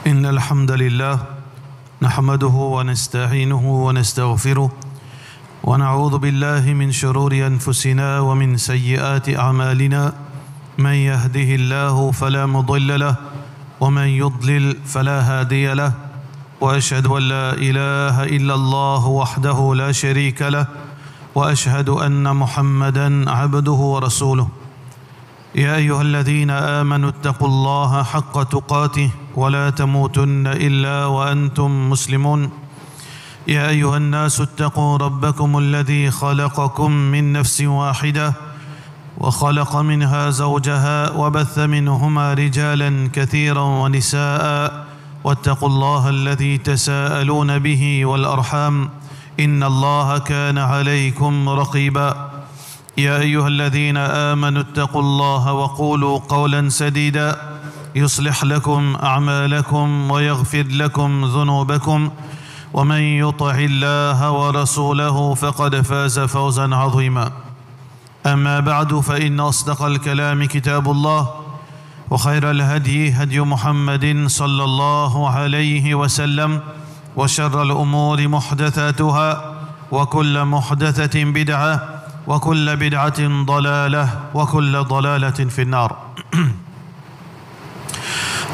إن الحمد لله نحمده ونستعينه ونستغفره ونعوذ بالله من شرور أنفسنا ومن سيئات أعمالنا من يهده الله فلا مضل له ومن يضلل فلا هادي له وأشهد أن لا إله إلا الله وحده لا شريك له وأشهد أن محمدًا عبده ورسوله يا أيها الذين آمنوا اتقوا الله حق تقاته ولا تموتن إلا وأنتم مسلمون يا أيها الناس اتقوا ربكم الذي خلقكم من نفس واحدة وخلق منها زوجها وبث منهما رجالا كثيرا ونساء واتقوا الله الذي تساءلون به والأرحام إن الله كان عليكم رقيبا يا أيها الذين آمنوا اتقوا الله وقولوا قولا سديدا يصلح لكم أعمالكم ويغفر لكم ذنوبكم ومن يطع الله ورسوله فقد فاز فوزا عظيما أما بعد فإن أصدق الكلام كتاب الله وخير الهدي هدي محمد صلى الله عليه وسلم وشر الأمور محدثاتها وكل محدثة بدعة وكل بدعة ضلالة وكل ضلالة في النار.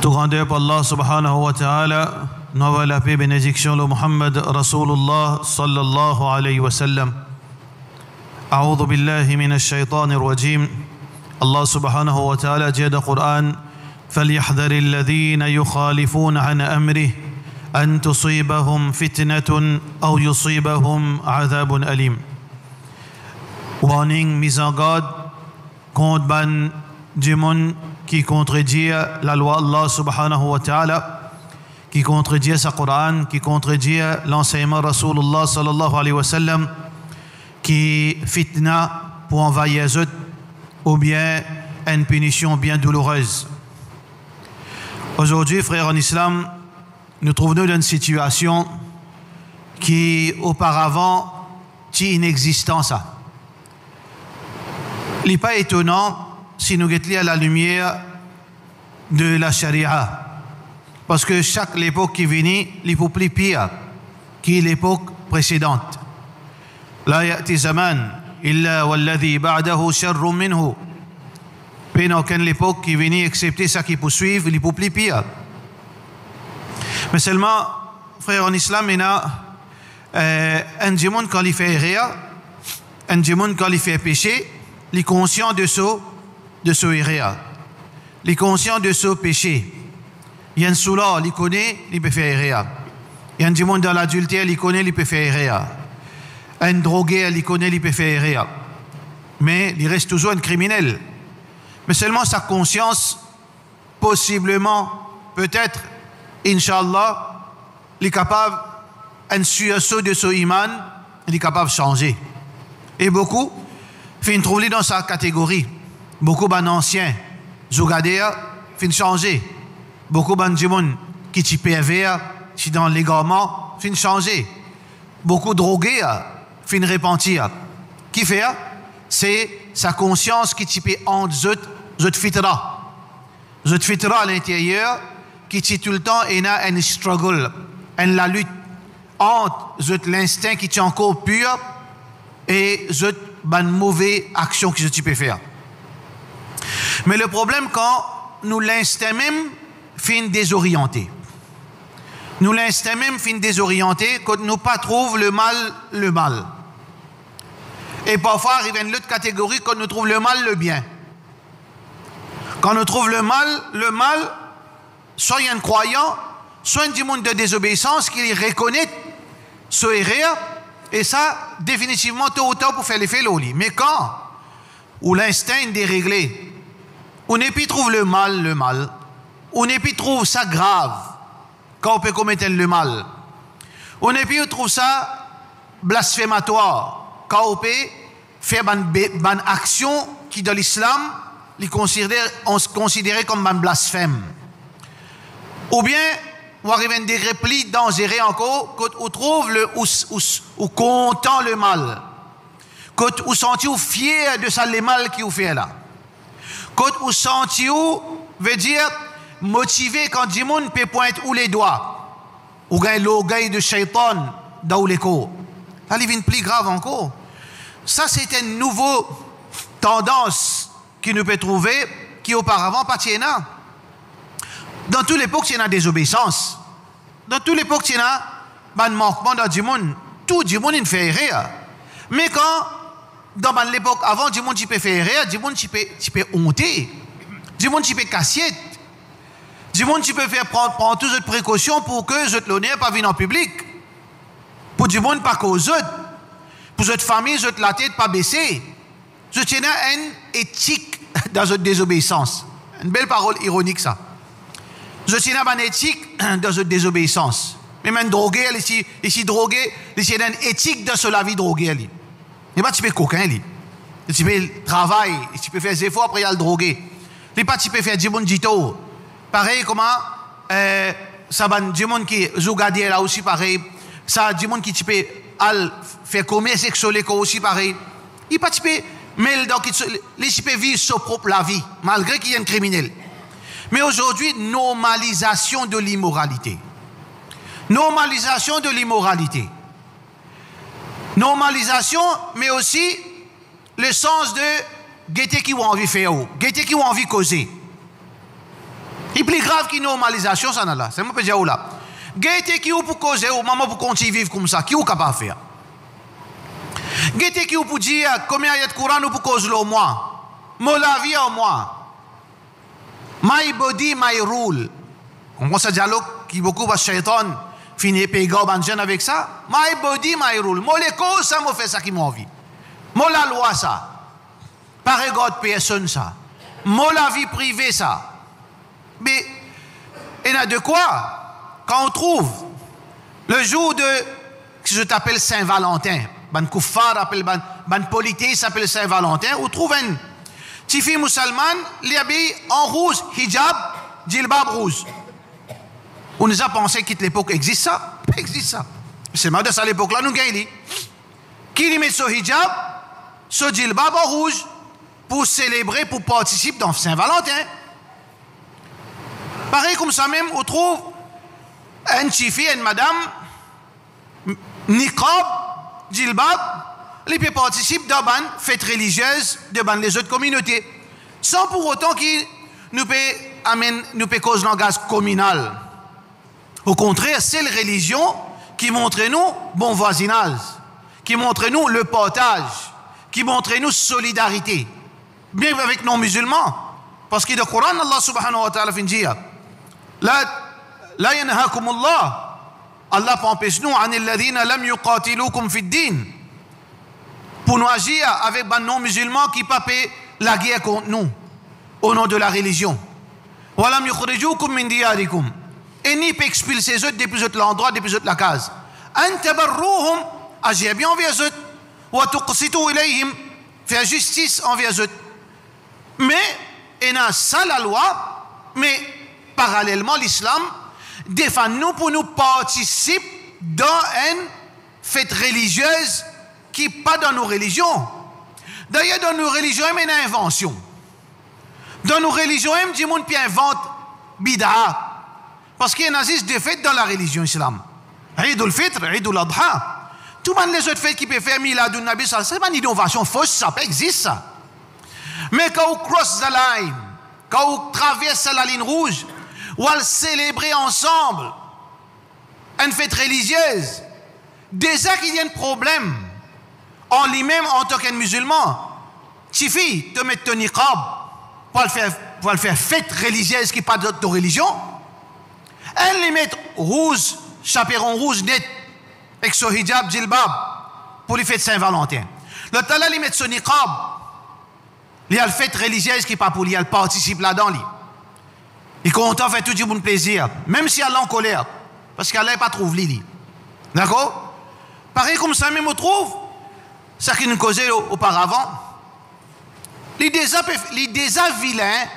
Tout grandeur pour Allah subhanahu wa ta'ala, nous la paix, bénédiction le Muhammad Rasulullah sallallahu alayhi wa sallam. أعوذ بالله من الشيطان الرجيم. الله سبحانه وتعالى dit dans le Coran فليحذر الذين يخالفون عن أمره أن تصيبهم فتنة أو يصيبهم عذاب أليم. Warning, mise en garde contre ban du monde qui contredit la loi Allah subhanahu wa ta'ala, qui contredit sa Coran, qui contredit l'enseignement Rasulullah sallallahu alayhi wa sallam, qui fitna pour envahir les autres ou bien une punition bien douloureuse. Aujourd'hui, frères en islam, nous trouvons dans une situation qui auparavant était inexistante. Il n'est pas étonnant si nous guettons à la lumière de la charia. Parce que chaque époque qui vient, il faut plus pire que l'époque précédente. La ya'ti zaman illa walladhi ba'dahu sharrun minhu. Puis il n'y a aucune époque qui vient excepté ça qui poursuit, il faut plus pire. Mais seulement, frère en islam, il y a un démon quand il fait erreur, un démon quand il fait péché, il est conscient de ce erreur. Il est conscient de ce péché. Il y a un soulard, il connaît, il peut faire erreur. Il y a un démon dans l'adultère, il connaît, il peut faire erreur. Un drogué, il connaît, il peut faire erreur. Mais il reste toujours un criminel. Mais seulement sa conscience, possiblement, peut-être, Inch'Allah, il est capable, un sursaut de ce iman, il est capable de changer. Et beaucoup, fin trouver dans sa catégorie. Beaucoup d'anciens, Zougadea, fin changer. Beaucoup d'andjimoun qui t'y pervers, qui dans l'égarement, fin changer. Beaucoup de drogués, fin repentir. Qui fait? C'est sa conscience qui t'y peut entre zot fitra. Zot fitra à l'intérieur, qui t'y tout le temps et a un struggle, la lutte entre l'instinct qui est encore pur et une mauvaise action que tu peux faire. Mais le problème quand nous l'instinct même fin désorienté. Nous l'instinct même fin désorienté quand nous pas trouve le mal. Et parfois arrive une autre catégorie quand nous trouve le mal, le bien. Quand nous trouve le mal, soit il y a un croyant, soit un démon de désobéissance qui reconnaît ce erreur, et ça, définitivement, tôt ou tard, pour faire l'effet loli. Mais quand, où l'instinct est déréglé, on n'est plus trouve le mal, on n'est plus trouve ça grave, quand on peut commettre le mal, on n'est plus trouve ça blasphématoire, quand on peut faire une action qui, dans l'islam, on se considère comme un blasphème. Ou bien, on arrive à un degré plus dangereux encore, quand on trouve ou content le mal, quand on sent fier de ça le mal qu'il fait là, quand on sent veut dire motivé quand du monde peut pointer où les doigts. Ou gagne l'orgueil de shaitan dans les cours. Là, il vient plus grave encore. Ça, c'est une nouvelle tendance qui nous peut trouver, qui auparavant pas tienne. Dans toute l'époque, il y a désobéissance. Dans toute l'époque, il y a un manquement dans du monde. Tout du monde, il fait rire. Mais quand, dans l'époque avant, du monde, tu peux faire rire, du monde, tu peux honter. Du monde, tu peux casser. Du monde, tu peux faire prendre toutes les précautions pour que l'honneur pas vienne en public. Pour du monde, pas cause autres. Pour votre famille, la tête pas baisser. Je tiens à une éthique dans votre désobéissance. Une belle parole ironique, ça. Je tiens à une éthique dans votre désobéissance. Mais même drogué, ici drogué, ici une éthique dans la vie droguée. Il n'est pas typé coquin, il typé travail, il peut faire des efforts après il y a le drogué. Il n'est pas typé faire du monde dito. Pareil, comment, ça va du monde qui joue gardien là aussi pareil. Ça, du monde qui typé faire commerce sexuel aussi pareil. Il n'est pas typé, mais il typé vivre sa propre la vie, malgré qu'il y ait un criminel. Mais aujourd'hui, normalisation de l'immoralité. Normalisation de l'immoralité. Normalisation, mais aussi le sens de guetter qui ont envie de faire, guetter qui ont envie de causer. Il est plus grave qu'une normalisation, ça n'a là. C'est moi qui dis là. Guetter qui ont pour causer, maman pour continuer à vivre comme ça, qui ont capable de faire. Guetter qui ont pour dire combien il y a de Coran pour causer le moi. Mon la vie en moi. My body, my rule. On comprend ce dialogue qui beaucoup va shaitan finir payant banjan avec ça. My body, my rule. Moi les causes, ça m'a fait ça qui m'a envie. Moi la loi ça. Pas regard personne ça. Moi la vie privée ça. Mais il y a de quoi quand on trouve le jour de que je t'appelle Saint-Valentin. Ban kuffar appelle ban polité s'appelle Saint-Valentin. On trouve une petite fille musulmane, elle est habillée en rouge, hijab, djilbab rouge. On nous a pensé que l'époque existe ça. Existe ça. C'est mal de ça l'époque-là, nous gagnons. Qui lui met ce hijab, ce djilbab en rouge, pour célébrer, pour participer dans Saint-Valentin. Pareil comme ça même, on trouve une chifi, une madame, niqab, djilbab, qui peut participer dans une fête religieuse de les autres communautés, sans pour autant qu'ils nous peut cause langage communal. Au contraire, c'est la religion qui montre nous bon voisinage, qui montre nous le partage, qui montre nous solidarité, bien avec nos musulmans. Parce que dans le Coran, Allah subhanahu wa ta'ala dit La yanhakumullah, Allah empêche nous an alladhina lam yuqatilukum fi din, pour nous agir avec les non-musulmans qui papent la guerre contre nous au nom de la religion. Wa lam yukhrijukum min diyarikum, et ni peut expulser eux depuis l'endroit, depuis la case. An tabarruhum, agir bien envers eux, wa tuqsitu ilayhim, faire justice envers eux. Mais, il y a ça la loi, mais parallèlement, l'islam défend nous pour nous participer dans une fête religieuse qui n'est pas dans nos religions. D'ailleurs, dans nos religions, il y a une invention. Dans nos religions, il y a des gens qui inventent bid'a. Parce qu'il y a des fêtes dans la religion islam. Eid al-Fitr, Eid al-Adha. Tout le monde les autres fêtes qui peuvent faire Miladun Nabi, c'est pas une innovation fausse, ça existe ça. Mais quand on cross the line, quand on traverse la ligne rouge, ou à célébrer ensemble une fête religieuse, déjà qu'il y a un problème en lui-même en tant que musulman, suffit de mettre ton niqab pour le faire fête religieuse qui n'est pas de religion. Elle les met rouge, chaperon rouge net, avec son hijab, djilbab, pour les fêtes Saint-Valentin. Le talal, il met son niqab, il y a la fête religieuse qui n'est pas pour lui, elle participe là-dedans. Il est content, fait tout du bon plaisir, même si elle est en colère, parce qu'elle n'est pas trouvé lui. D'accord? Pareil comme ça, même on trouve, ça qui nous causait auparavant, les déjà vilains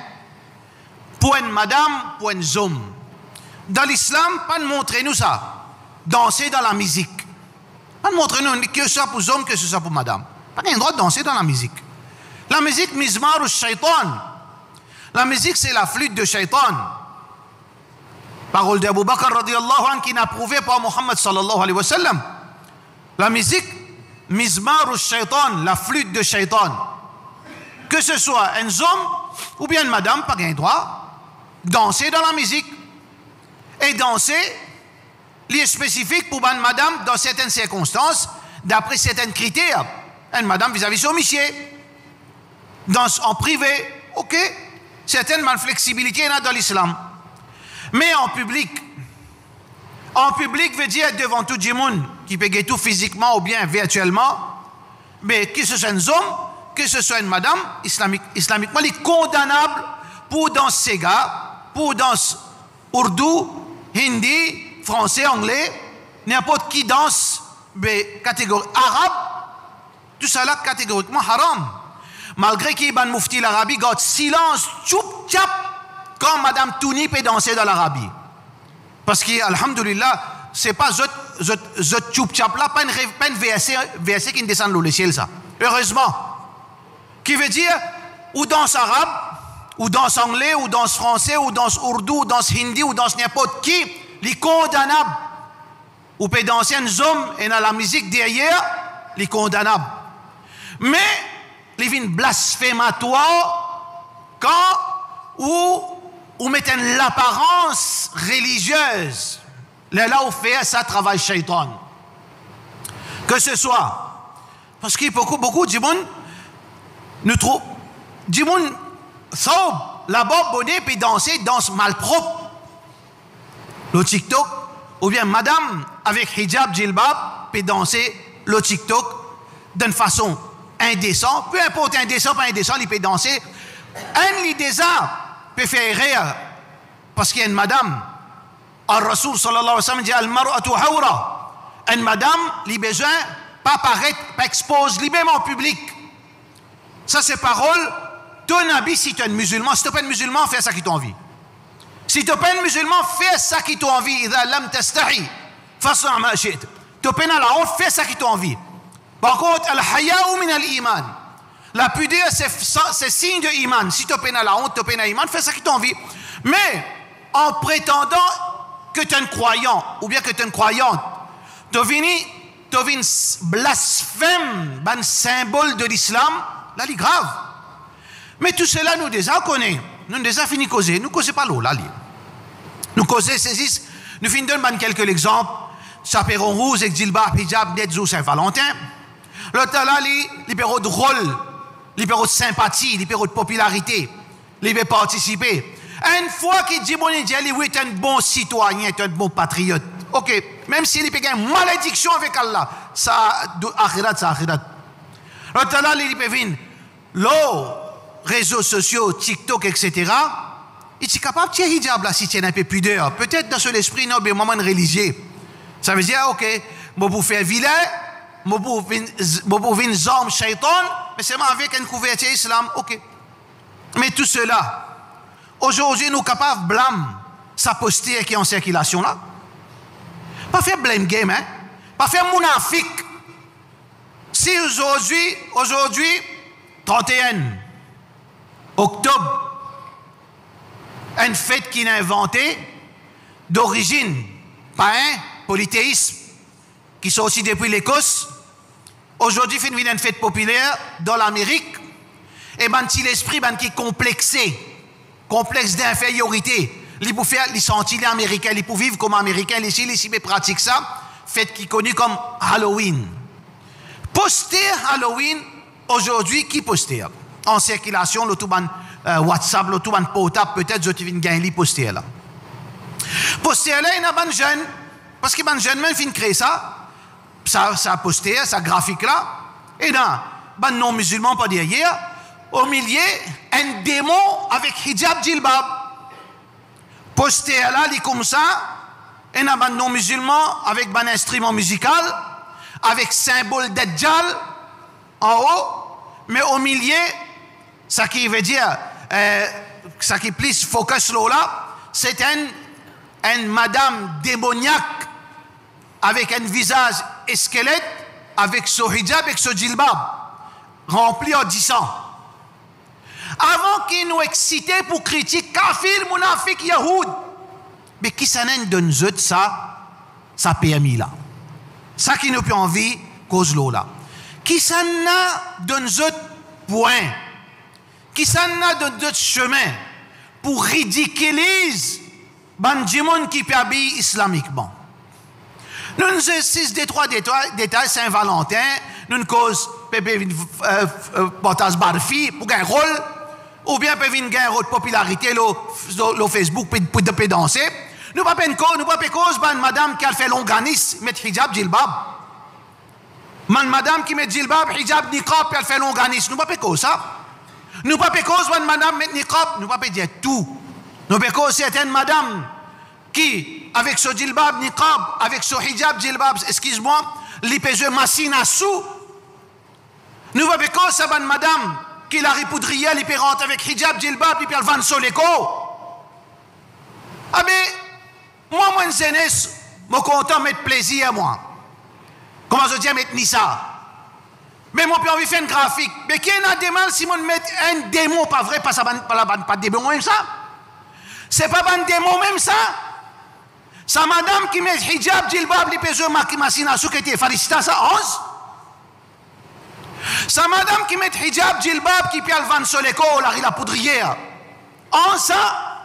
pour une madame, pour un homme. Dans l'islam, pas de montrer nous ça. Danser dans la musique. Pas de montrer nous que ce soit pour hommes, que ce soit pour madame. Pas de droit de danser dans la musique. La musique, mizmar ou shaitan. La musique, c'est la flûte de shaitan. Parole d'Abu Bakr radiallahu anhu qui n'a prouvé par Muhammad sallallahu alayhi wa sallam. La musique, mizmar shaitan, la flûte de shaitan. Que ce soit un homme ou bien une madame, pas gain droit, danser dans la musique. Et danser, est spécifique pour une madame dans certaines circonstances, d'après certains critères. Une madame vis-à-vis son monsieur. Danse en privé, ok. Certaines flexibilités dans l'islam. Mais en public veut dire devant tout le monde qui peut tout physiquement ou bien virtuellement, mais que ce soit un homme, que ce soit une madame, islamiquement, il est condamnable pour danser Sega, pour danser Urdu, Hindi, français, anglais, n'importe qui danse, mais catégorie arabe, tout ça là catégoriquement haram. Malgré qu'il y ait un mufti l'Arabie, garde silence, tchoup tchap, quand Madame Touni peut danser dans l'Arabie. Parce que, alhamdoulilah, c'est pas zot tchoup tchap là, pas une verset qui descend dans le ciel, ça. Heureusement. Qui veut dire, ou danse arabe, ou danse anglais, ou danse français, ou danse urdu, ou danse hindi, ou danse n'importe qui, les condamnables. Ou peut danser un homme et dans la musique derrière, les condamnables. Mais, les vignes blasphématoires, quand ou mettez l'apparence religieuse, là où fait ça travail shaitan. Que ce soit, parce qu'il y a beaucoup de monde, nous trouvons, du monde, la barbe bonnet puis danse malpropre. Le TikTok, ou bien madame avec hijab, djilbab, puis danser le TikTok d'une façon indécente, peu importe indécent, pas indécent, il peut danser. Un lit des arts peut faire rire, parce qu'il y a une madame. Al-Rasoul sallallahu alayhi wa sallam dit Al-mar'atu hawra. Une madame, il a besoin, pas paraître, pas expose, lui-même en public. Ça, c'est parole. Ton habit, si tu es un musulman, si tu n'es pas un musulman, fais ça qui t'a envie. Si tu n'es pas un musulman, fais ça qui t'a envie. Idha lam tastahi, fasna' ma shi'ta. Tu n'es pas la honte, fais ça qui t'a envie. Par contre, al-haya'u min al-iman. La pudeur, c'est signe de iman. Si tu n'es pas la honte, tu n'es pas l'iman, fais ça qui t'a envie. Mais, en prétendant que tu es un croyant, ou bien que tu es une croyante, tu viens blasphème, un symbole de l'islam, là, il est grave. Mais tout cela, nous déjà connaissons. Nous déjà fini de causer. Nous ne causons pas l'eau, là. Nous causons, saisissent. Nous finissons de quelques exemples. Chaperon rouge, avec djilbab, hijab, Netzo, Saint-Valentin. L'autre là, les périodes de rôle, les périodes de sympathie, les périodes de popularité, les périodes de participer. Une fois qu'il dit, bon, il dit, oui, tu es un bon citoyen, tu es un bon patriote. Ok, même s'il peut gagner une malédiction avec Allah, ça, akhirat, ça, akhirat. L'autre là, il peut venir, les réseaux sociaux, TikTok, etc. Il est capable de tirer hijab là, si tu es un peu pudeur. Peut-être dans son esprit, non, mais un moment religieux. Ça veut dire, ok, moi pour faire vilain, moi pour venir zom shaitan, mais c'est avec une couverture islam, ok. Mais tout cela, aujourd'hui, nous sommes capables de blâmer sa posture qui est en circulation là. Pas faire blame game, hein. Pas faire mounafik. Si aujourd'hui, 31 octobre, une fête qui est inventée, d'origine, païen, polythéisme, qui sont aussi depuis l'Écosse, aujourd'hui, fait une fête populaire dans l'Amérique, et ben, si l'esprit qui est complexé, complexe d'infériorité, il peut faire, il sentit les Américains, il peut vivre comme Américain, ici, mais pratique ça, fête qui est connue comme Halloween. Poster Halloween, aujourd'hui, qui poster? En circulation, le tout WhatsApp, le tout portable, peut-être, je vais gagner poster là. Poster là, il y a un jeune, parce que les jeunes, même, fin créer ça poster, ça graphique là, et là, les non-musulmans, pas derrière, au milieu, un démon avec hijab djilbab. Poster là, il est comme ça, et il y a un non-musulman avec un instrument musical, avec symbole d'Adjal en haut, mais au milieu, ça qui veut dire, ça qui plus focus là, c'est une madame démoniaque avec un visage squelette, avec son hijab, avec son djilbab, rempli en 10 ans. Avant qu'ils nous excitent pour critiquer kafir, munafik, yahoud, mais qui s'en donne ça PMI là. Ça qui nous peut envie, cause l'eau là. Qui s'en donne point. Qui s'en donne chemin pour ridiculiser Banjimon qui peut habiller islamiquement. Nous nous insistons des trois détails Saint-Valentin, nous nous cause Pépé Botas Barfi pour gagner un rôle, ou bien Pépé gagner un rôle de popularité au Facebook pour danser. Nous pas cause madame qui a fait longanis, met hijab, djilbab. Madame qui met djilbab, hijab, niqab, qui a fait longanis. Nous pas cause ça. Nous pas cause madame met niqab, nous pas dire tout. Nous pas cause certaines madame qui, avec ce djilbab, niqab, avec ce hijab, djilbab, excuse-moi, l'IPG massine à sous. Nous pas cause ça madame qui la ripoudrière, il peut rentrer avec hijab, djilbab, il peut le vendre sur l'écho. Ah mais, moi, jeunesse, je suis content de mettre plaisir à moi. Comment je dis à mettre ça? Mais moi, j'ai envie de faire un graphique. Mais qui a des mal si on met un démon, pas vrai, pas démon même ça? C'est pas un démon même ça? C'est madame qui met hijab, djilbab, les péjeux, massina, qui était faricita, ça, 11? C'est madame qui met hijab, djilbab, qui peut le vendre sur l'école, la poudrière. 11 ça?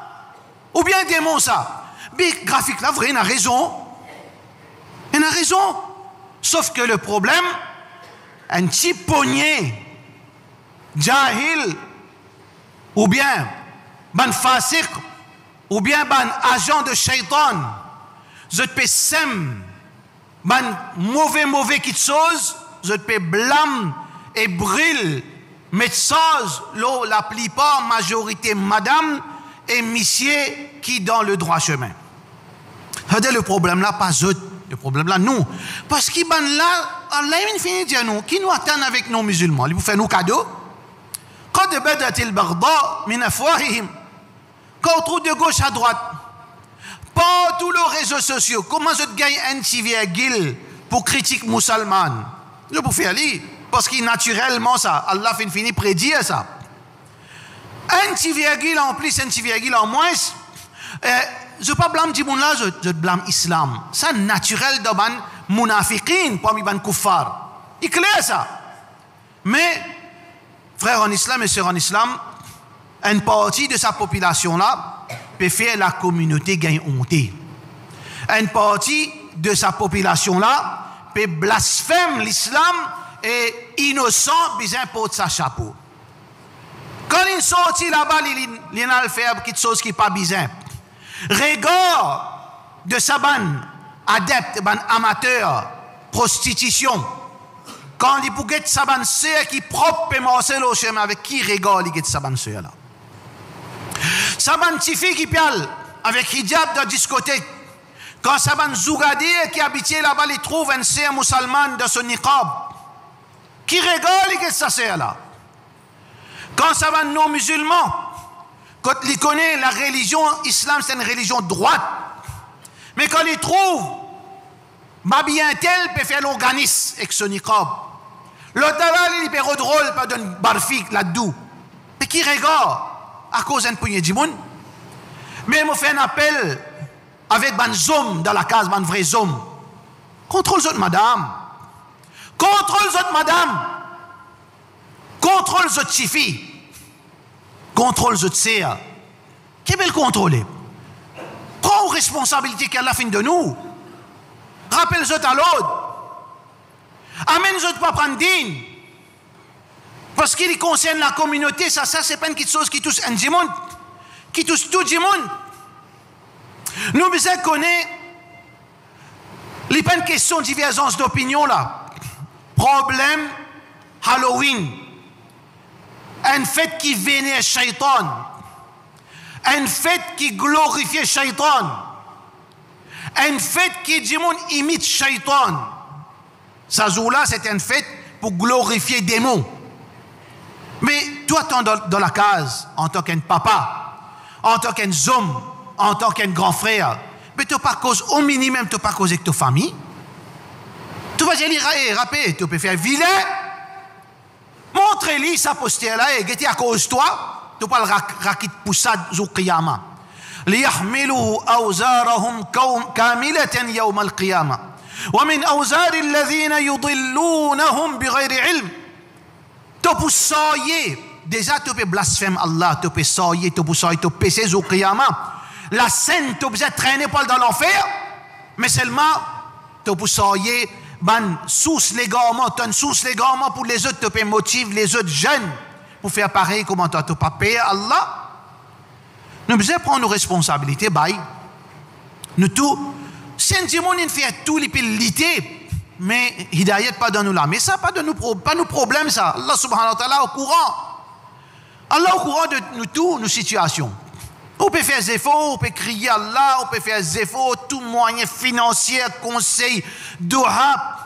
Ou bien démon ça? Mais graphique là, vrai, il a raison. Il a raison. Sauf que le problème, un petit poignet, jahil, ou bien ban fasik, ou bien ban agent de shaitan, je te sem, ban mauvais qui te chose, je te blâme et brille, mais chose, la plupart, majorité, madame et monsieur qui dans le droit chemin. C'est le problème là, pas eux. Le problème là, nous. Parce qu'ils ban là, Allah finit de nous, qui nous attendent avec nos musulmans. Ils vous font nos cadeaux. Quand de بدأت البغضاء من أفواههم, quand on trouve de gauche à droite, pas tous les réseaux sociaux, comment je gagne un petit virgule pour critique musulmane? Je peux faire lire, parce que naturellement ça, Allah finit prédire ça. Un petit virgule en plus, un petit virgule en moins. Je ne pas blâme du monde là, je blâme l'islam. C'est naturel de ban munafiqin, parmi ban kuffar. Il est clair ça. Mais, frères en islam et sœurs en islam, une partie de sa population là peut faire la communauté gagner honte. Une partie de sa population là peut blasphémer l'islam et innocent besoin porte sa chapeau. Quand il sortit là-bas, il y a faire quelque chose qui n'est pas bizarre. Regard de saban, adepte, ban amateur, prostitution. Quand il peut être saban sœur qui propre et marcel au chemin, avec qui regard il get saban sœur là? Saban tifi qui parle avec hijab dans la discothèque. Quand saban zougadir qui habitait là-bas, il trouve un sœur musulmane dans son niqab. Qui regard il get sa sœur là? Quand saban non musulman, quand il connaît la religion, islam c'est une religion droite. Mais quand il trouve, bien tel peut faire l'organisme avec son niqab. L'autre il peut drôle, pas d'un barfik là-dedans. Mais qui regarde à cause d'un poignet de monde. Mais il m'a fait un appel avec ban zoom dans la case, ban vrai zoom. Contrôle les autres madame. Contrôle les autres madame. Contrôle les autres chifi. Contrôle les autres sœurs. Qui peut le contrôler? Prends aux responsabilités qu'elle a fin de nous. Rappelle les autres à l'autre. Amène les autres pas prendre digne. Parce qu'il concerne la communauté, ça c'est pas une petite chose qui touche un du monde, qui touche tout le monde. Nous besoin connaître, il n'y a pas une question de divergence d'opinion là. Problème Halloween. Un fait qui vénère Shaitan. Un fait qui glorifie Shaitan. Un fait qui dit monde imite Shaitan. Ça joue-là, c'est un fait pour glorifier des mots. Mais toi, tu es dans la case, en tant qu'un papa, en tant qu'un homme, en tant qu'un grand frère, mais tu n'as pas cause, au minimum, tu n'as pas cause avec ta famille. Tu vas dire, rappel, tu peux faire vilain. Montre-lui sa postère là, et à cause de toi, tu n'as pas le rakit poussade au qiyama. ليحملوا أوزارهم كاملة يوم القيامة ومن أوزار الذين يضلونهم بغير علم. Tu peux sailler, déjà tu peux blasphémer Allah, tu peux sailler, tu peux pécher au qiyamah. La scène, tu peux traîner dans l'enfer, mais seulement tu peux sailler, sous les gamins, tu as sous les gamins pour les autres, tu peux motiver les autres jeunes pour faire pareil, comment tu ne peux pas payer Allah. Nous devons prendre nos responsabilités, nous tous, si on fait tout les pilités, mais hidayat pas dans nous là, mais ça pas de nous pas nos problèmes ça. Allah subhanahu wa ta'ala au courant. Allah au courant de nous tous nos situations. On peut faire des efforts, on peut crier Allah, on peut faire des efforts, tout moyen financier, conseil, doha.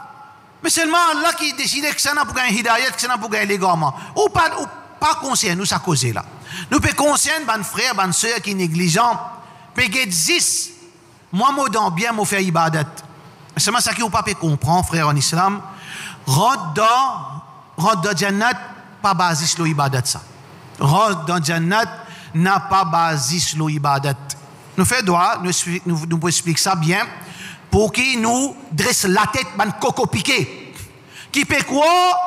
Mais seulement Allah qui décide que ça n'a pas gagné hidayat, que ça n'a pas gagné les gamins. Ou pas conscient nous ça causer là. Nous peut conscient ban frère, ban sœur qui négligent, peut get 10 moi dans bien mo faire ibadat. C'est ça qui ou pas peut comprendre frère en islam. Rentre dans jannat pas basé sur l'ibadat ça. Rentre dans jannat n'a pas basé sur l'ibadat. Nous fait droit, nous explique ça bien pour qui nous dresse la tête ban coco piqué. Qui peut quoi?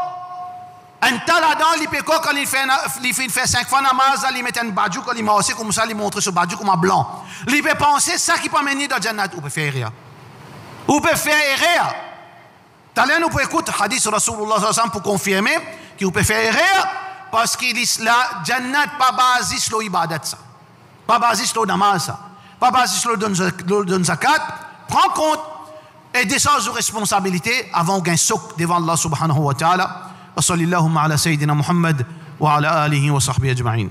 Un tas là-dedans, il peut quoi quand il fait 5 fois namaz, il met un badjou, quand il m'a aussi comme ça, il montre ce badjou comme un blanc. Il peut penser ça qui peut mener dans jannat ou peut faire rien. Ou peut faire erreur. Talent nous peut écouter hadith Rasulullah sallallahu alayhi wa sallam pour confirmer qu'il peut faire erreur parce qu'il dit la jannat pas basé sur l'ibadat ça. Pas basé sur le namaz ça. Pas basé sur le don zakat. Prends compte et descends aux responsabilités avant qu'un souk devant Allah subhanahu wa ta'ala. Wa sallallahu ala sayyidina Muhammad wa ala alihi wa sahbihi ajma'in.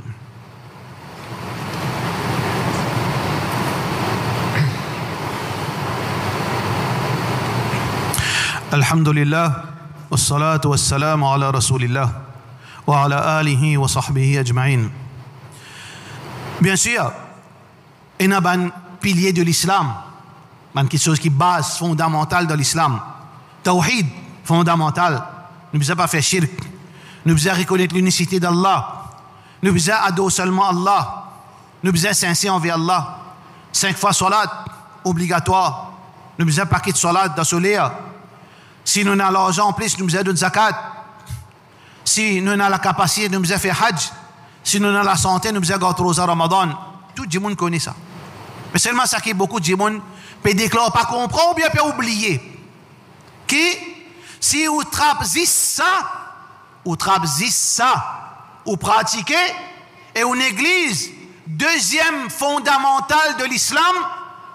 Alhamdulillah, wassalatu wassalamu ala rasulillah, wa ala alihi wa sahbihi ajma'in. Bien sûr, il y a un pilier de l'islam, quelque chose qui base fondamentale de l'islam. Tawhid, fondamental. Nous ne pouvons pas faire shirk. Nous devons reconnaître l'unicité d'Allah. Nous devons adorer seulement Allah. Nous devons être sincères envers Allah. 5 fois salat, obligatoire. Nous devons pas quitter salat dans ce lit. Si nous avons l'argent en plus, nous devons donner zakat. Si nous avons la capacité, nous devons faire hajj. Si nous avons la santé, nous devons garder rosa Ramadan. Tout le monde connaît ça. Mais seulement ça qui est beaucoup de gens peut déclarer pas comprendre ou bien peut oublier. Qui, si vous trappez ça, ou pratiquez, et une église, deuxième fondamental de l'islam,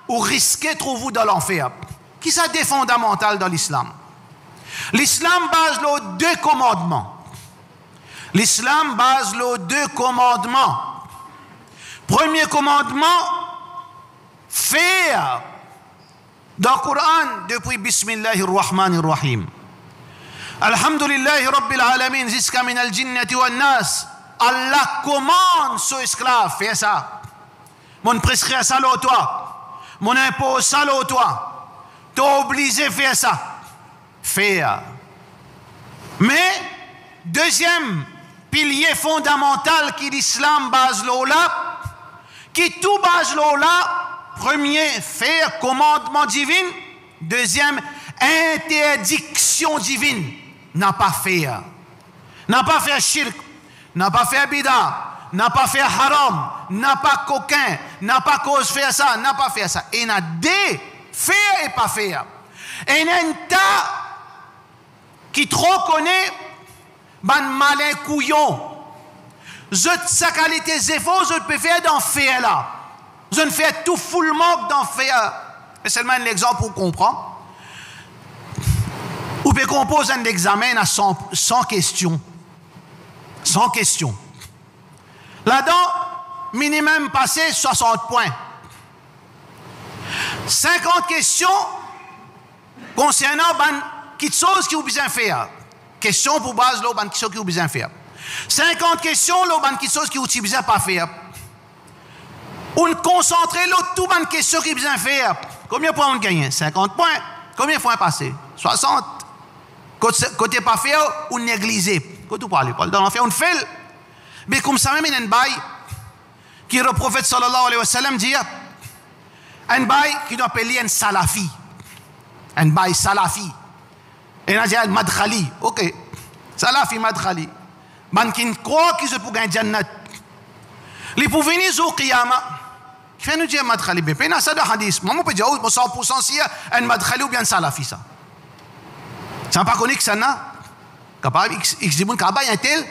ou risquez de trouver dans l'enfer. Qui ça des fondamental dans l'islam? L'islam base les 2 commandements. L'islam base les 2 commandements. Premier commandement, faire. Dans le Coran, depuis Bismillahirrahmanirrahim. Alhamdulillahi Rabbil Alamin, jusqu'à min al-jinnati wa nas. Allah commande son esclave, fais ça. Mon prescrit ça à toi. Mon impose ça à toi. T'es obligé de faire ça. Faire. Mais, deuxième pilier fondamental qui l'islam base là, qui tout base là, premier, faire commandement divin. Deuxième, interdiction divine. N'a pas faire. N'a pas faire shirk. N'a pas faire bida. N'a pas faire haram. N'a pas coquin. N'a pas cause faire ça. N'a pas faire ça. Et n'a des faire et pas faire. Et n'a un tas qui trop connaît ban malin couillon. Je sa qualité zéro, je peux faire d'en faire là. Je ne fais tout full manque d'en faire. C'est seulement un exemple pour comprendre. Ou peut composer un examen à 100 questions. 100 questions. Là-dedans, minimum passé 60 points. 50 questions concernant quelque chose qui vous besoin faire. Question pour base, là, quelque chose qui vous besoin faire. 50 questions, là, quelque chose qui vous besoin pas faire. On concentre l'autre tout ban question qui besoin faire. Combien de points on gagne? 50 points. Combien de points passés? 60. Côté pas faire, on négligé. Côté parler, dans l'enfer, on fait. Mais comme ça même il y a un bail qui le prophète sallallahu alayhi wa sallam dit un bail qui doit appeler un salafi. Un bail salafi. Et on a dit un madkhali. Ok. Salafi madkhali. Man qui croit qu'ils se pour gagner jannat. Les pour venir au qiyama. Qui fait nous dire madkhali. Mais pas ça de hadith. Moi, on peut dire 100% si un madkhali ou bien un salafi ça. Ça n'a pas connu que ça n'a. Capable, il dit bon, capable un tel,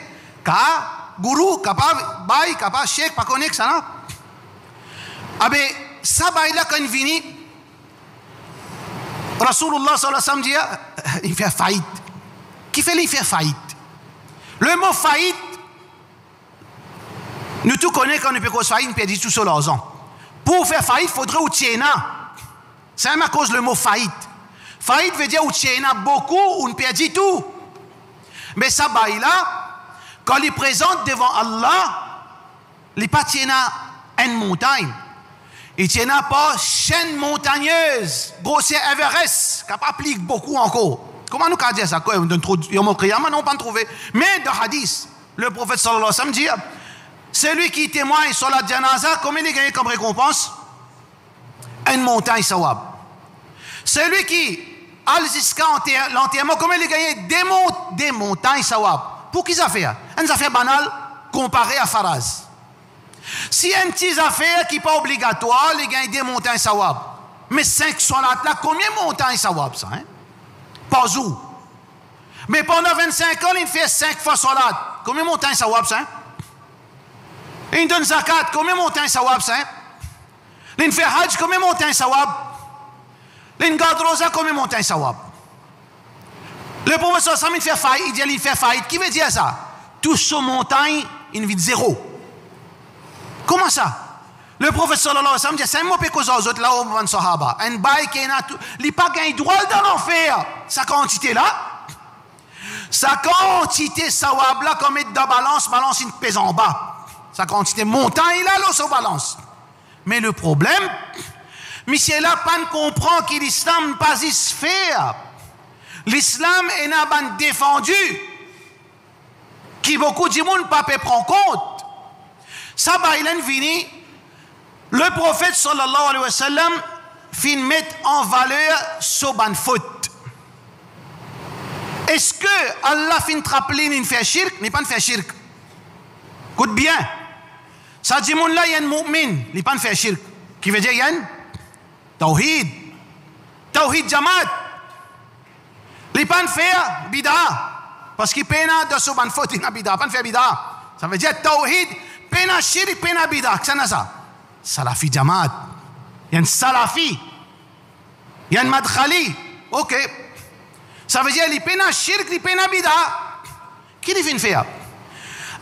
guru, capable, bail, capable, cheikh, pas connu que ça n'a. Ah ben, ça bail là quand il vient, Rasulullah sallallahu alayhi wa sallam dit, il fait faillite. Qui fait il fait faillite? Le mot faillite, nous tous connaissons quand on peut cause faillite, on peut dire tout seul aux ans. Pour faire faillite, il faudrait ou tiena. C'est même à cause le mot faillite. Faillite veut dire ou tiena beaucoup, ou on peut dire tout. Mais ça bail là, quand il présente devant Allah, il pas tiena une montagne. Il tiena pas chaîne montagneuse, grossière Everest, qui applique beaucoup encore. Comment nous dire ça? Non, pas trouvé. Mais dans hadith, le prophète sallallahu alayhi wa sallam dit, celui qui témoigne sur la janaza, combien il gagne comme récompense? Une montagne sawab. Celui qui a jusqu'à l'enterrement, combien il gagne? Des montagnes sawab. Pour qui ça fait? Une affaire banale comparée à Faraz. Si une petite affaire qui n'est pas obligatoire, il gagne des montagnes sawab. Mais 5 salats là, combien de montagnes sawab ça? Hein? Pas où. Mais pendant 25 ans, il fait 5 fois salat. Combien de montagnes sawab ça? Il donne zakat, combien de montagnes sawab ça? Il fait hajj, combien de montagnes sawab? Il garde rosa, combien de montagnes sawab? Le professeur Sam, il fait faillite, il dit il fait faillite. Qui veut dire ça? Tout sur montagne, il vit zéro. Comment ça? Le professeur sallallahu alayhi wa sallam dit c'est un mot que aux autres là au sahaba. Un bail qui n'a il pas gagne droit dans l'enfer. Sa quantité là, sa quantité sawab là comme mettre dans balance une pèse en bas. Sa quantité montagne là l'eau sur balance. Mais le problème, monsieur là pas comprend que l'islam pas y se faire. L'islam est n'a pas défendu. Qui beaucoup de monde pas peut prendre compte. Ça baïlen vini. Le prophète sallallahu alayhi wa sallam fin mettre en valeur ce ban faute. Est-ce que Allah fin te rappeler une fait shirk, n'est pas fait shirk? Écoute bien. Ça dit mon là il y a un mu'min, il pas fait shirk. Qui veut dire il y a un tawhid. Tawhid jamaat. Il pas fait bid'a parce qu'il pena de ce ban faute, il n'a bid'a, pas fait bid'a. Ça veut dire tawhid, pena shirk, pena bid'a. C'est ça. Salafi Jamaat. Il y a un Salafi. Il y a un Madkhali. Ok. Ça veut dire qu'il y a un shirk, il y a un bida. Qui dit faire?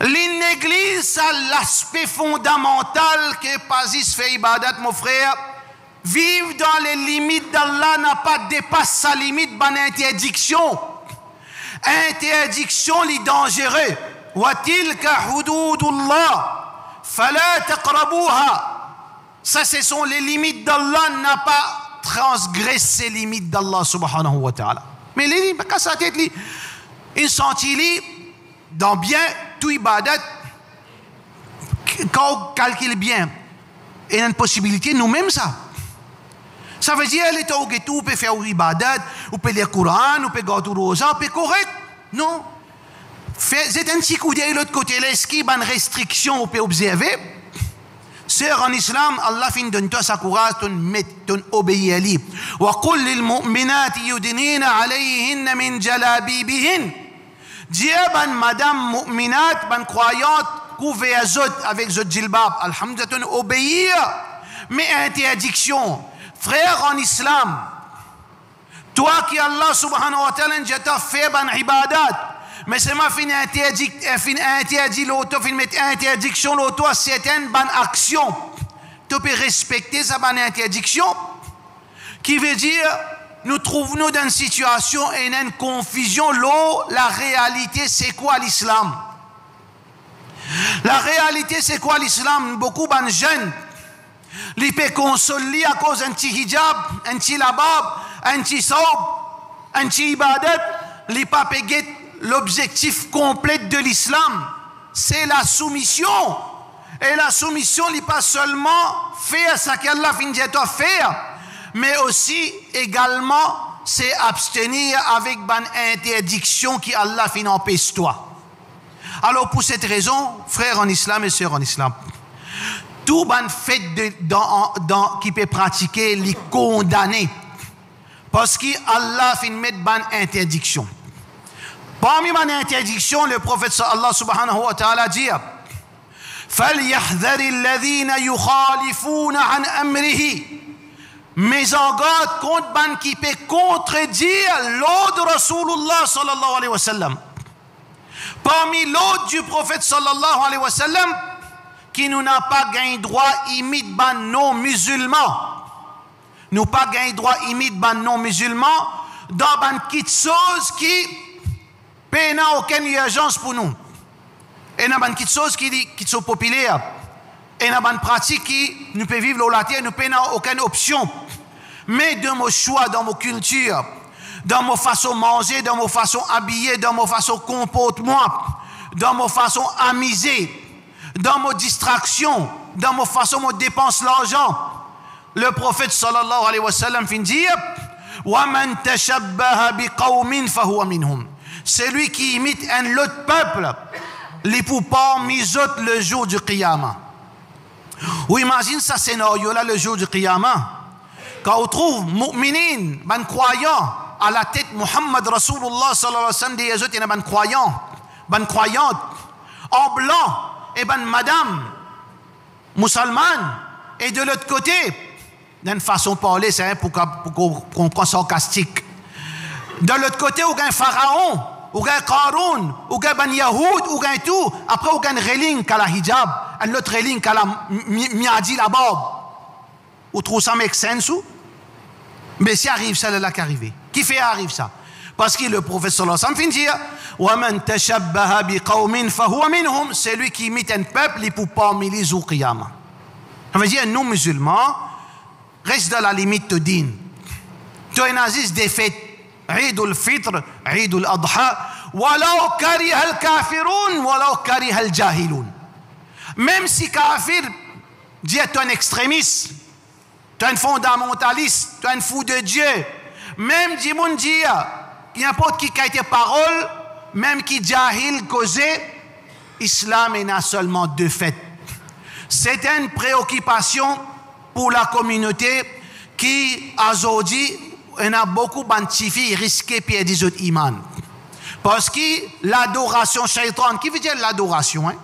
L'église a l'aspect fondamental que Pazis fait ibadat, mon frère. Vivre dans les limites d'Allah n'a pas dépassé sa limite par interdiction. Interdiction, les dangereux. Wa tilka hududullah. Fala taqrabuha. Ça, ce sont les limites d'Allah, n'a pas transgressé les limites d'Allah subhanahu wa ta'ala. Mais les limites, quand ça tête, ils sont dans bien tout ibadat, quand on calcule bien, il y a une possibilité, nous-mêmes ça. Ça veut dire, les gens qui peuvent faire ibadat, ou peut lire le Coran, ou peut garder le rosa, ou peut correct. Non. C'est un petit coup d'œil de l'autre côté, est-ce qu'il y a une restriction, on peut observer? Sœur en islam, Allah fin donne toi sa courage, ton obéir à lui. Wa qul lil mu'minati yudnina alayhinna min jalabibihin. Dis ban madame mu'minat, ban croyante, couvert avec zot djilbab. Alhamdulillah, ton obéir. Mais interdiction. Frère en islam, toi qui Allah subhanahu wa ta'ala n'a fait ban ibadat. Mais c'est ma fin interdit l'auto, fin mettre interdiction l'auto à certaines bonnes actions. Tu peux respecter sa bonne interdiction, qui veut dire nous trouvons dans une situation et une confusion. La réalité, c'est quoi l'islam? La réalité, c'est quoi l'islam? Beaucoup de jeunes, ils peuvent consoler à cause d'un petit hijab, un petit labab, un petit saub, un petit ibadat, ils peuvent payer. L'objectif complet de l'islam, c'est la soumission. Et la soumission n'est pas seulement faire ce qu'Allah finit de faire, mais aussi également c'est abstenir avec ban interdiction qui Allah finit empêche toi. Alors pour cette raison, frères en islam et sœurs en islam, tout ban fait qui peut pratiquer les condamner parce qu'Allah finit mettre ban interdiction. Parmi ban interdiction, le prophète Allah subhanahu wa ta'ala dit فَلْيَحْذَرِ الَّذِينَ يُخَالِفُونَ عَنْ أَمْرِهِ. Mais en garde contre ban qui peut contredire l'ordre de Rasulullah sallallahu alayhi wa sallam. Parmi l'ordre du prophète sallallahu alayhi wa sallam, qui nous n'a pas gagné droit imite ban non musulmans. Nous pas gagné droit imite ban non musulmans dans ban petites choses qui n'a aucune urgence pour nous. Et dans ban petites choses qui sont populaires. Et dans ban pratiques qui nous peut vivre au latin, nous n'a aucune option. Mais dans mon choix, dans mon culture, dans ma façon de manger, dans ma façon d'habiller, dans ma façon de comportement, dans ma façon d'amuser, dans ma distraction, dans ma façon de dépenser l'argent. Le prophète sallallahu alayhi wa sallam fin dire وَمَنْ تَشَبَّهَ بِقَوْمٍ فَهُوَ مِنْهُمْ. Celui qui imite un autre peuple, les poupons misotent le jour du Qiyamah. Ou imagine ce scénario-là le jour du Qiyamah. Quand on trouve mu'minin, ban croyants, à la tête Muhammad Rasulullah sallallahu alayhi wa sallam, des autres, il y a ban croyants, ban croyantes, en blanc, et ban madame, musulmane, et de l'autre côté, d'une façon de parler, c'est pour qu'on comprenne sarcastique. De l'autre côté, ou un pharaon, ou un Qaroun, ou un ban Yahoud, ou un tout, après, ou un reling qui a la hijab, un autre reling qui a la miadi la barbe. Vous trouvez ça make sense ou? Mais si arrive ça, là qui arrive. Qui fait arrive ça? Parce que le prophète sallallahu alayhi wa sallam dit وَمَنْ تَشَبَّهَ بِقَوْمٍ فَهُوَ مِنْهُمْ. C'est lui qui imite un peuple, il peut parmi les jours qiyamah. Ça veut dire, nous musulmans, reste dans la limite de din. Tu es nazis des fêtes, Eid al-Fitr, Eid al-Adha, وَلَوْ كَرِهَ الْكَافِرُونَ وَلَوْ كَرِهَ الْجَاهِلُونَ. Même si kafir dit tu es un extrémiste, tu es un fondamentaliste, tu es un fou de Dieu, même dit mon Dieu, n'importe qui a été parole, même qui jahil causé, islam est n'a seulement deux faits. C'est une préoccupation pour la communauté qui, aujourd'hui, on a beaucoup d'antifi risqué de perdre des autres imans. Parce que l'adoration shaitan, qui veut dire l'adoration, hein?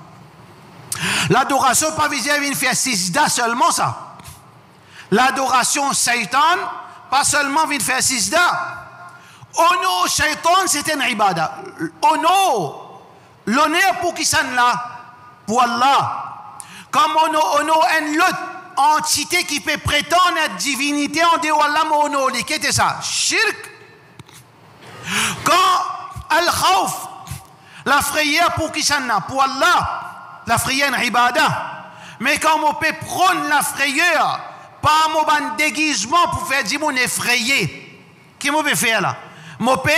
L'adoration, pas veut dire une faire sisda seulement ça. L'adoration shaitan, pas seulement vient faire sisda. Ono shaitan, c'est une ibada. Ono, l'honneur pour qui ça là? Pour Allah. Comme ono une autre entité qui peut prétendre être divinité en dehors d'Allah, mais ono, qu'est-ce que ça? Shirk. Quand al-khawf, la frayeur pour qui ça là? Pour Allah. La frayeur est une ibada. Mais quand on peut prendre la frayeur, pas un déguisement pour faire dire mon effrayé. Qu'est-ce qu'on peut faire là? On peut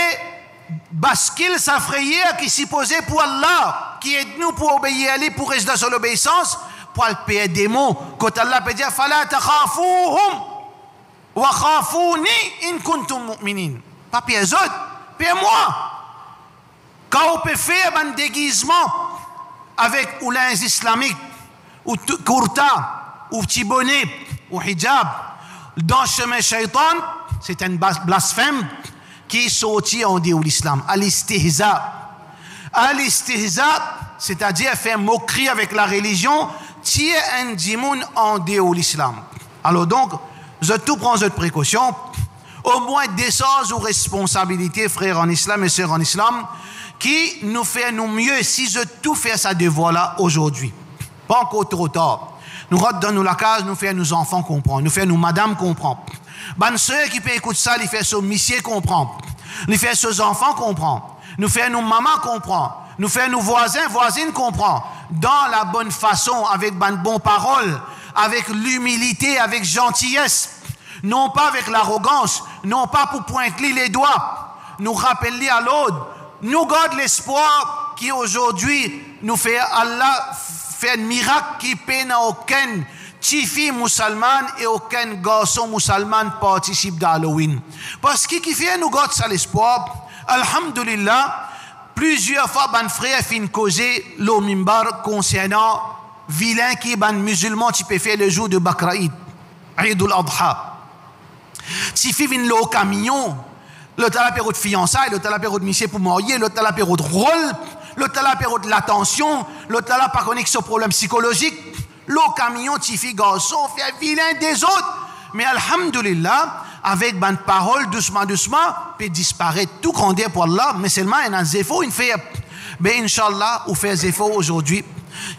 basculer sa frayeur qui est supposée pour Allah, qui aide nous pour obéir à lui, pour rester dans l'obéissance, pour le payer des mots. Quand Allah peut dire فَلَا تَخَافُوهُمْ وَخَافُونِي إِن كُنْتُمْ مُؤْمِنِينَ. Pas payer eux autres, payer moi. Quand on peut faire un déguisement avec ou linge islamique, ou kurta, ou petit bonnet, ou hijab, dans le chemin shaitan, c'est un blasphème qui est sorti en dehors de l'islam. Al-istihza. Al-istihza, c'est-à-dire faire moquerie avec la religion, tirer un djimoun en dehors de l'islam. Alors donc, je tout prends cette précaution, au moins des sens ou responsabilités, frères en islam et sœurs en islam, qui nous fait nous mieux si je tout fais sa devoir-là aujourd'hui. Pas encore trop tard. Nous rentrons dans la case, nous faisons nos enfants comprendre, nous faisons nos madames comprendre. Bonne sœur qui peut écouter ça, il fait son monsieur comprendre, il fait ses enfants comprendre, nous faisons nos mamans comprendre, nous faisons nos voisines comprendre, dans la bonne façon, avec bonne parole, avec l'humilité, avec gentillesse, non pas avec l'arrogance, non pas pour pointer les doigts, nous rappeler à l'autre, nous garde l'espoir qui aujourd'hui nous fait Allah fait un miracle qui peine à aucun petite fille musulmane et aucun garçon musulman participe d'Halloween. Parce que qui fait nous garde ça l'espoir. Alhamdulillah, plusieurs fois, ban frère fin causer le mimbar concernant vilain qui ban musulman qui peut faire le jour de Bakraïd, Eid al-Adha. Si fi vin le camion, l'autre à la période de fiançailles, l'autre à la période de mission pour marier, l'autre à la période de rôle, l'autre à la période de l'attention, l'autre à la par connexion problème psychologique, le camion, tifi garçon, fait vilain des autres. Mais alhamdulillah, avec ban parole, doucement, peut disparaître tout grandeur pour Allah, mais seulement il y a un zéfo, il fait, ben Inch'Allah, ou fait zéfo aujourd'hui,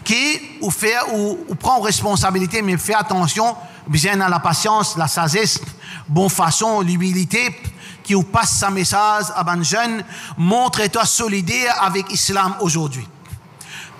qui, ou fait, ou prend responsabilité, mais fait attention, bien à la patience, la sagesse, bonne façon, l'humilité, qui vous passe sa message à ban jeune, montre-toi solidaire avec l'islam aujourd'hui.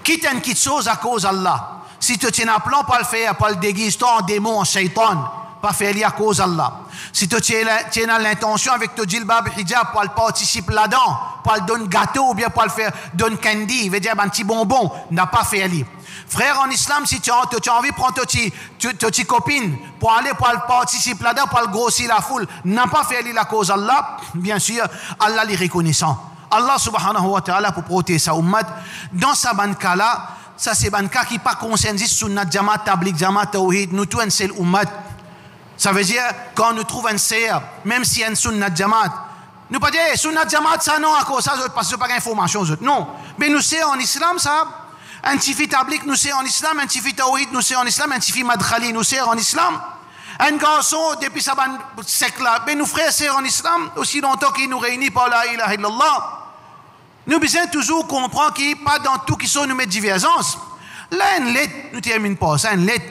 Quitte une petite chose à cause d'Allah. Si tu tiens un plan, pas le faire, pas le déguiser en démon, en shaitan, pas faire à cause d'Allah. Si tu tiens l'intention avec ton djilbab hijab, pas le participer là-dedans, pas le donner gâteau ou bien pas le faire donner candy, veut dire un petit bonbon, n'a pas fait ali. Frère en islam, si tu as envie de prendre ta petite copine pour aller pour le participer là-dedans, pour le grossir la foule, n'a pas fait ali la cause d'Allah, bien sûr, Allah les reconnaissant. Allah subhanahu wa ta'ala pour protéger sa ummat, dans sa banka là, ça c'est banka qui pas consensus sunnat jamaat, tabligh jamaat, tawhid, nous tous un seul ummat. Ça veut dire, quand nous trouvons un serre, même s'il y a un sunnat jamaat, nous pas dire, sunnat jamaat, ça non, à cause ça, parce que c'est pas d'information, non. Mais nous c'est en islam, ça, un tifi tablik, nous c'est en islam, un tifi tawhid, nous c'est en islam, un tifi madkhali, nous c'est en islam. Un garçon, depuis sa siècle là, mais nous frères, c'est en islam, aussi longtemps qu'il nous réunit par la ilaha illallah. Nous besoin toujours comprendre qu'il n'y a pas dans tout qui sont nous mettre divergence. Là, une lettre, nous terminons pas ça, une lettre.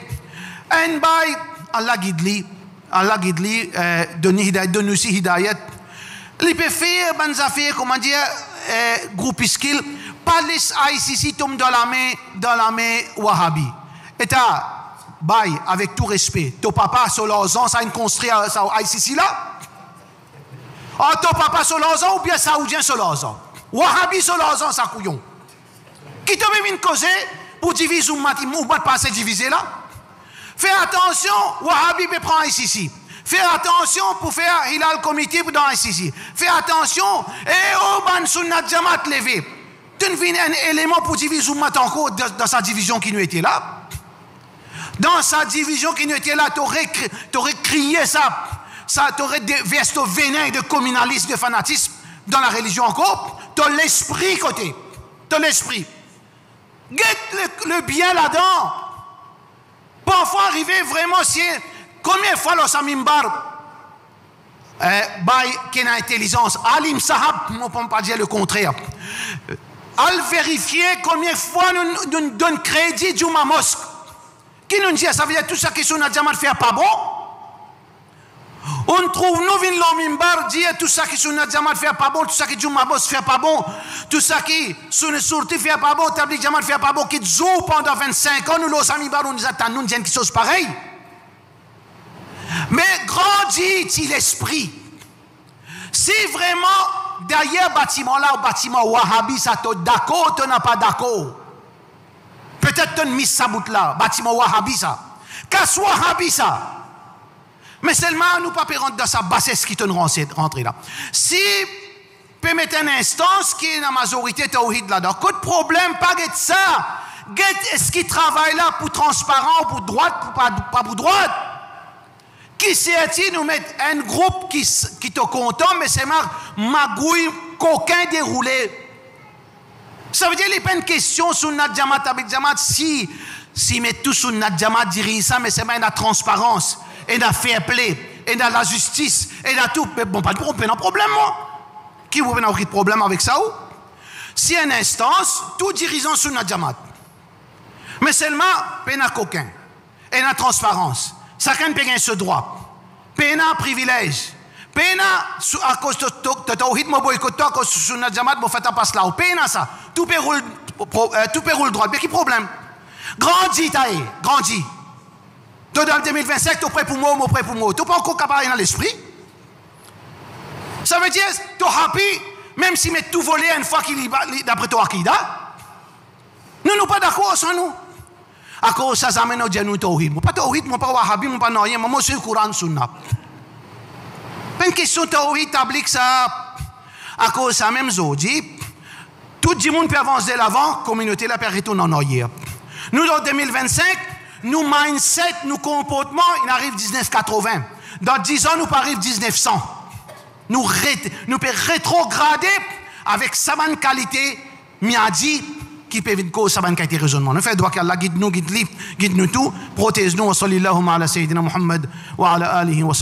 Un bail, Allah guide lui, donne aussi hidayat. Il peut faire, bonnes affaires, comment dire, groupiscule, pas les ICC tombent dans la main Wahhabi. Et t'as, bail, avec tout respect, ton papa, sur l'ozan, ça a une construit ça ICC là? Oh, ton papa sur l'ozan ou bien saoudien sur l'ozan? Wahhabi sur l'ozan, ça couillon. Qui te met une cause pour diviser ou pas passer diviser là? Fais attention, Wahhabi peut prendre ICC. Fais attention pour faire Hilal Committee dans ICC. Fais attention, et au ban sunnat jamaat levé. Tu ne viens un élément pour diviser Ummat encore dans sa division qui nous était là. Dans sa division qui nous était là, tu aurais crié ça. Tu aurais versé au venin de communalisme, de fanatisme dans la religion encore. Tu as l'esprit côté. Tu as l'esprit. Guette le bien là-dedans. Parfois arriver vraiment si combien de fois le samimbar qui a intelligence alim sahab on ne peut pas dire le contraire al vérifier combien de fois nous donne crédit du mosque qui nous dit ça veut dire tout ça qui sont na jamal fait pas bon on trouve nous vin le mimbar dire tout ça qui sont na jamal fait pas bon tout ça qui du mosque fait pas bon tout ça qui sont sorti fait pas bon tabligh jamal fait pas bon qui joue pendant 25 ans nous le samimbar nous attend nous disons quelque chose pareil. Mais grandit l'esprit. Si vraiment derrière bâtiment là, au bâtiment Wahhabi, ça t'es d'accord, tu n'as pas d'accord. Peut-être tu as mis sa bout là, bâtiment Wahhabi ça. Casse Wahhabi ça. Mais seulement nous pas rentrer dans sa bassesse qui te rentrer là. Si peut mettre une instance qui est la majorité tawhid là-dedans, quel problème pas de ça. Est-ce qu'il travaille là pour transparent, pour droite, pas pour droite? Qui c'est-il nous mettre un groupe qui te content, mais c'est magouille, coquin déroulé. Ça veut dire qu'il n'y a pas une question sur notre Jamaat avec Jamaat. Si met tout sur notre Jamaat dirige ça, mais c'est même la transparence, et la fair play, et la justice, et la tout. Mais bon, pas de problème, moi. Qui vous avez de problème avec ça ou? Si une instance, tout dirigeant sur notre Jamaat. Mais seulement, peine à coquin, et la transparence. Chacun peut gagner ce droit. Pena privilège. Pena à cause de tawhid mo boycott à cause de sunnat jamaat mo fait pas là. Pena ça. Tout peut rouler droit. Mais qui problème? Grandis taille, grandis. Toi dans 2025 tu prêt pour moi, prêt pour moi. Tu pas encore capable dans l'esprit. Ça veut dire tu happy même si met tout volé une fois qu'il d'après toi akida. Nous pas d'accord sans nous. À cause ça, ça amène au Dieu nous tawhid. Pas tawhid, moi pas wahhabi, moi pas noyen, moi c'est le Coran sunna. Pas une question de tawhid, t'appliques ça. À cause ça même zodi. Tout le monde peut avancer de l'avant, communauté la peut retourner en arrière. Nous, dans 2025, nous mindset, nos comportements, il arrive 1980. Dans 10 ans, nous arrive 1900. Nous pouvons rétrograder avec sa bonne qualité, miadi, qui peut vite cause sa bonne qualité raisonnement. Nous faisons droit qu'Allah guide nous tout, protège nous, wa sallallahu ala sayyidina Muhammad wa ala alihi wa